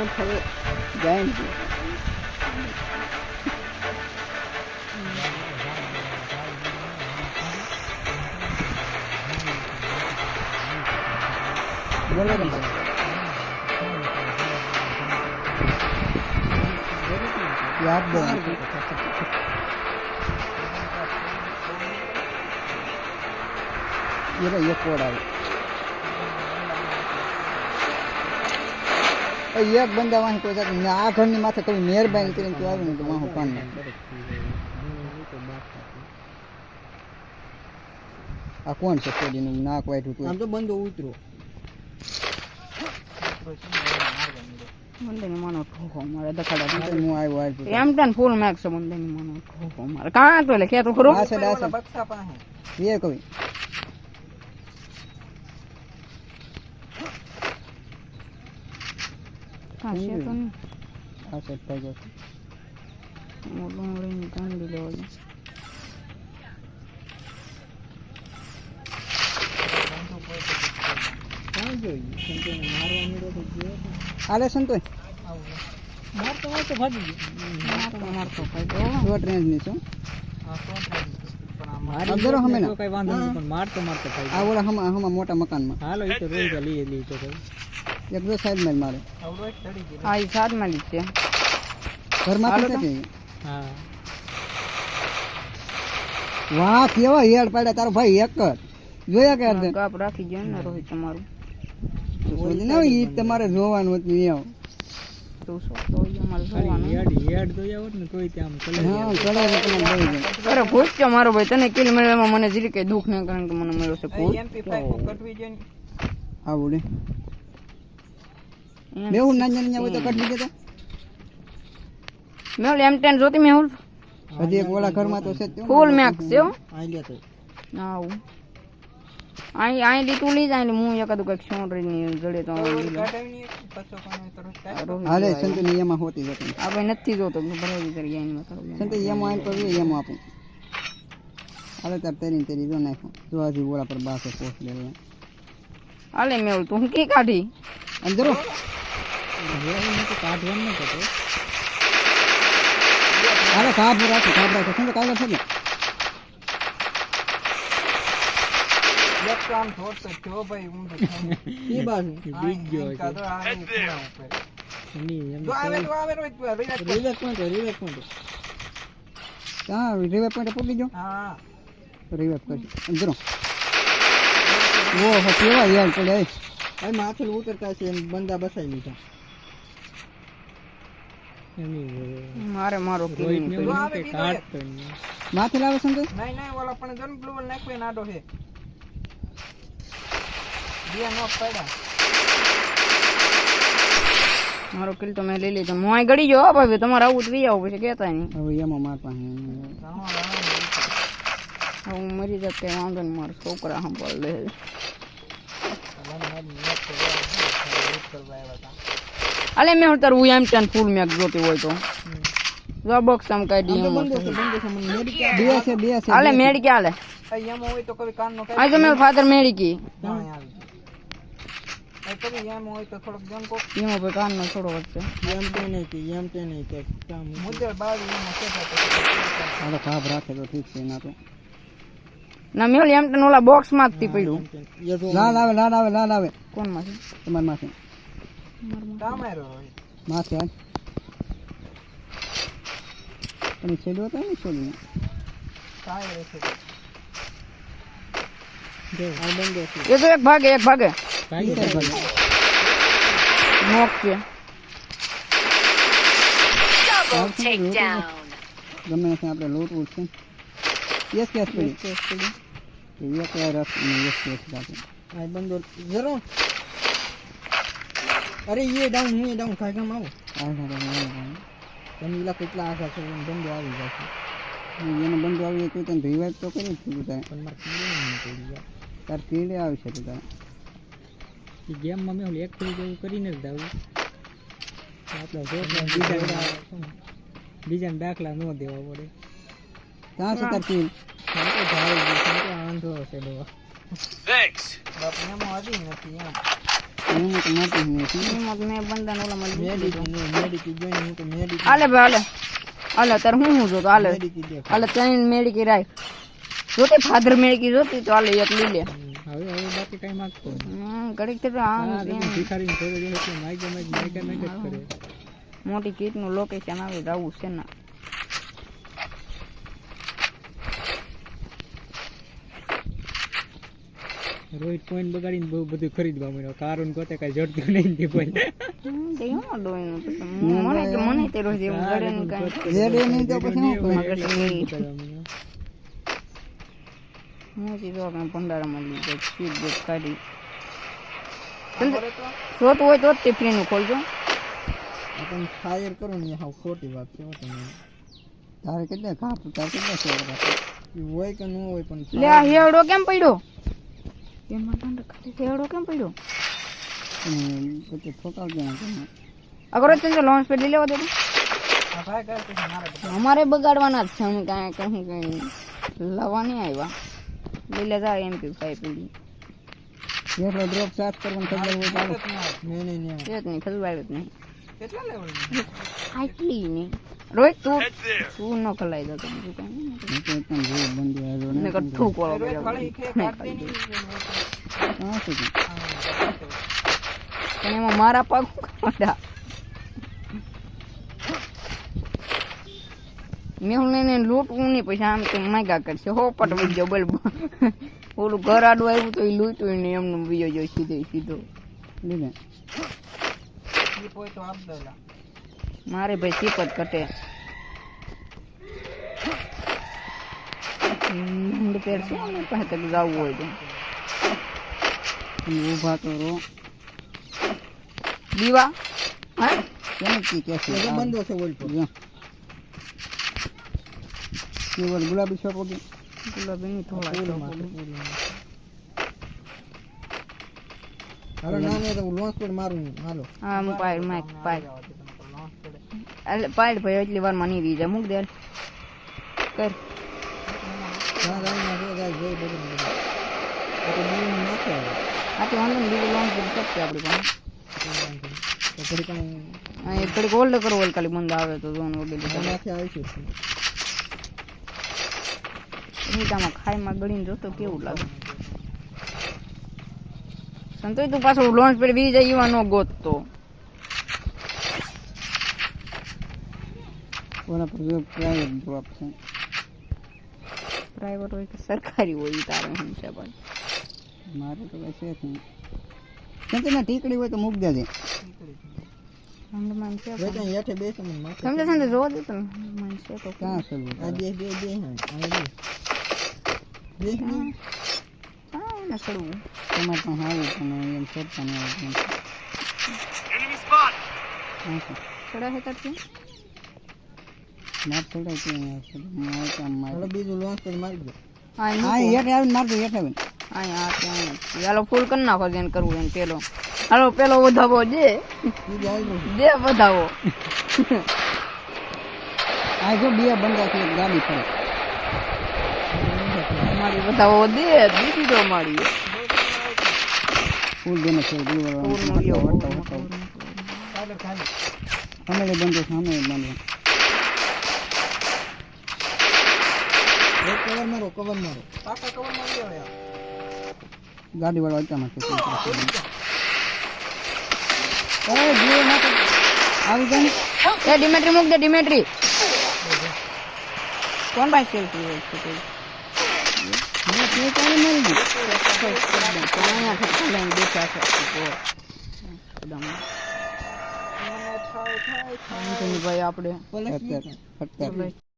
याद दे ये कोड આવે એક બંદા વાહી કોઈ જાત આ ઘરની માથે કોઈ મહેરબાની કરીને તું આવ્યું ને તો વાહું કાન આ કોણ છે કોડીનું નાક વાઈટું તું આમ તો બંદો ઉતરો મંદે ની માનો ઠોકો મારે દખાડા હું આવ્યો એમ તન ફૂલ મેક્સ મંદે ની માનો ઠોકો મારે કાં તો લે કે તો ખરો બક્ષા પાસે એ કોઈ આ છે તો નહીં આ સેટ થઈ ગયો મોટું લઈને કાંડી લેવો છે કાં જોઈ સંતોને મારવા મળ્યો તો જે આલે સંતોય મારતો ભાગી ગયો મારતો ભાઈ તો ટ્રેન ની છો હા તો પણ આ મારી તો કઈ વાંધો નહીં પણ મારતો ભાઈ આ ઓલા હમા મોટા મકાનમાં હાલો ઈ તો રોઈ લઈ તો ભાઈ એક દો સાઈડ માં મારે આવડો એક ચડી ગયો હા ઈ સાઈડ માં લીધે ઘર માં છે હા વાહ કેવા હેડ પાડ્યા તારો ભાઈ એક જ જોયા કે અર્ધ કાપ રાખી ગયો ને રોહિત તમારું બોલી ના ઈ તમારે જોવાનું હતું એમ તો સો તો ઈ અમાર જોવાનું હેડ તો આવત ને તોય ત્યાં કલર હા કલર તમે લઈ જાય અરે ભૂત કે મારો ભાઈ તને કિલ મળવામાં મને જીરી કઈ દુખ ન કારણ કે મને મળ્યો છે ભૂત MP5 કો કટવી જાય આવડે મેહુલ નાન્યા હોય તો કટવી દેતો મેહુલ M10 જોતી મેહુલ હજી એક ઓલા ઘરમાં તો છે ફૂલ મેક્સ છે આ લે તો આવ આઈ લીટું લઈ જાય ને હું એકાદું કઈક સોંડરી ની જડે તો હાલે સંતો નિયમમાં હોતી જતી આપણે નથી જોતો બરાબર કરી જાય એમાં કરો સંતો નિયમમાં આઈ તો નિયમમાં આપું હાલે તાર તેરી જો નાખો જો હજી ઓલા પર બાસે પોસ્ટ લે હાલે મેહુલ તું કે કાઢી અંદરો કાઢવાનું ન કરતો હાલે કાઢ રાખો સંતો કાઢો છે ને એક કામ થોડતો જો ભાઈ હું તો ઈ બાજુ બીજ ગયો છે કાઢો આ ઉપર ની એમ તો આવે રોજ રિવેક પોઈન્ટ કા રિવેક પોઈન્ટ પૂરી ગયો હા રિવેક કરી અંદરો ઓ હો કેવા યાર પડે આ માથે ઉતરતા છે બંદા બસાઈ લીધા મારો કિલ માથે લાવે સંતો નહીં ઓલા પણ જન બ્લુ નાખવે નાડો છે દિયા નો પડ્યા મારો કિલ તો મે લઈ લીધો મોય ગડી ગયો ભાઈ તમારે આવું જ વી આવું પછી કહેતા નહીં હવે એમાં માર પાસે હું મરી જતે વાંધો ને મારો છોકરા સંભાળ લે અલે મેં હું તારું M10 ફૂલ મેક જોતી હોય તો જો બોક્સ આમ કાઢી બે છે અલે મેડી કે આલે એમ હોય તો કોઈ કાન નો આ જો મેં ફાધર મેડી કી આ કદી એમ હોય તો થોડક જમ કો એમ હોય કાન નો થોડો વચ્ચે M10 નહીં કે કામ મુદ્દે બાવી એમાં છે આ કાપ રાખે તો ઠીક છે ના તો ના મેલ M10 ઓલા બોક્સ માં જ થી પડ્યું ના આવે કોણ માં છે તમાર માં છે કામેરો માથે આજ તમે છેડો તો નહીં છોડી કાય રે છે દે આ બંદો છે એ તો એક ભાગે નોક છે ડબલ ટેક ડાઉન ગમે છે આપણે લોટવું છે યસ પડી એ કે રસ યસ જાતે આ બંદો જરો અરે ये डाउन खाई काम आओ તને કેટલા આખા છે બંદો આવી જાય છે એને બંદો આવી તો તને રિવાઇવ તો કરી દીધું થાય પણ માર કીડે નહીં પડી ગયા તાર કીડે આવી છે તો તાર એ ગેમ માં મેં એક ફરી જેવું કરીને જ દાવું આપણે બીજાને દાખલા ન દેવા પડે ક્યાં છે તાર કીડ તો જાય આંધો છે દવા થેન્ક્સ બાપ ને માં આવી નથી એમ હું તો મારતી નહીં એમાં મેં બંદાને ઓલા મેડિકી જોઈને હું તો મેડિકી હાલે ભાઈ હાલે તાર હું જોતો હાલે હાલે ત્રણ મેડિકી રાખ જોતે ફાધર મેડિકી જોતી તો હાલે એક લઈ લે હવે બાકી કઈ માંગતો ઘડીક તો આ ભિખારીને થોડો જેવો છે માઈક કરે મોટી કીટનું લોકેશન આવે જવું છે ને રોહિત પોઈન્ટ બગાડીને બહુ બધું ખરીદવા મળ્યો કારણ ગોતે કઈ જડતું નહીં તે કોઈ મને તે રોજ એવું જડે નહીં કઈ જડે નહીં તો પછી હું સીધો આપણે ભંડારામાં લીધો સ્પીડ બ્રેક કાઢી શોટ હોય તો જ તે ફ્રીનું ખોલજો આપણે ફાયર કરો ને હાવ ખોટી વાત છે તમે તારે કેટલા ઘા તારે કેટલા છે હોય કે ન હોય પણ લે આ હેડો કેમ પડ્યો એમાં ઠંડ ખાલી હેડો કેમ પડ્યો પછી ઠોકાવજો ને અગર તને લોન્ચ પેડ લઈ લેવા દે આ ભાઈ કર અમારે બગાડવાના જ છે અમે કાંઈ કહું કઈ લાવવા નહીં આવ્યા લઈ લે જા MP5 પીડી જેટલો ડ્રોપ ચાર્જ કરવાનું ખબર હોય ચાલે નહીં એક નહીં ખબર જ નહીં કેટલા લેવલ આટલી નહીં રોહિત તું ન ખલાઈ દો તમે તું કઈ તો એકદમ જો બંધી આવ્યો ને કઠું કોળો ગયો પણ એમાં મારા પગ કાઢા મેહુલ ને લૂંટવું નહીં પછી આમ તો માગ્યા કરશે હોપટ બીજો બોલ ઓલું ઘર આડું આવ્યું તો એ લૂંટ્યું નહીં એમનું બીજો જો સીધો લીધે મારે ભાઈ સીપ જ કટે પેર છે ને પાસે તક જવું હોય તો ઊભા તો રો દીવા હા કેમ કી કે છે બંધો છે બોલ પર કેવળ ગુલાબી શોપ ઓકે ગુલાબી ની થોડા હાલો ના ને તો લોન્ચ પેડ મારું હાલો હા હું પાડ માઈક પાડ એટલે પાડ ભાઈ એટલી વાર માં નહીં રી જાય મૂક દે કર ના ના ના ગાય જોઈ બધું તો નહીં નાખે આ તો ઓનલાઈન બીજું લોન્ચ કરી શકશે આપણે પણ તો થોડી કણ આ એક થોડી હોલ્ડ કરો ઓલ ખાલી બંધ આવે તો જોન વગેરે નાખે આવી છે નીચામાં ખાઈમાં ગળીને જોતો કેવું લાગે સંતોષ તું પાછું લોન્ચ પેડ વી જાય એવા નો ગોતતો ઓલા પર જો પ્રાઇવેટ ડ્રોપ છે પ્રાઇવેટ હોય કે સરકારી હોય તારે શું છે ભાઈ મારે તો કઈ છે નહીં કેમ કે ટીકડી હોય તો મૂક દેજે હમણાં છે ભાઈ ત્યાં હેઠે બેસ મને માથે સમજે સંતે જોવા દે તો મન છે તો ક્યાં છે આ બે બે હા ના છોડવું તમારે તો હાવું પણ એમ છોડતા નહીં આવે એનિમી સ્પોટ છોડા હે તરથી માર છોડાય કે માર કામ માર બીજું લોન્ચ કરી મારી દો હા હેઠે આવીને માર દો હેઠે આવીને હા ત્યાં ચાલો ફૂલ કરી નાખો જેને કરવું એને પેલો હાલો પેલો વધાવો દે વધાવો આ જો બે બંદા છે ગાડી પર મારી વધાવો દે દીધી તો મારી ફૂલ દેને છે ફૂલ મળ્યો અમે બંધો સામે બંધો કવર મારો પાકા કવર માર્યો યાર ગાડી વાળો અચાનક છે અરે જીઓ ના આવી ગઈ એ ડિમેટ્રી મૂક દે ડિમેટ્રી કોણ ભાઈ સેલ્ફી હોય છે તે મેં તે કોણ મરી ગઈ અહીંયા ઠક્કા લઈને બેઠા છે ભાઈ આપણે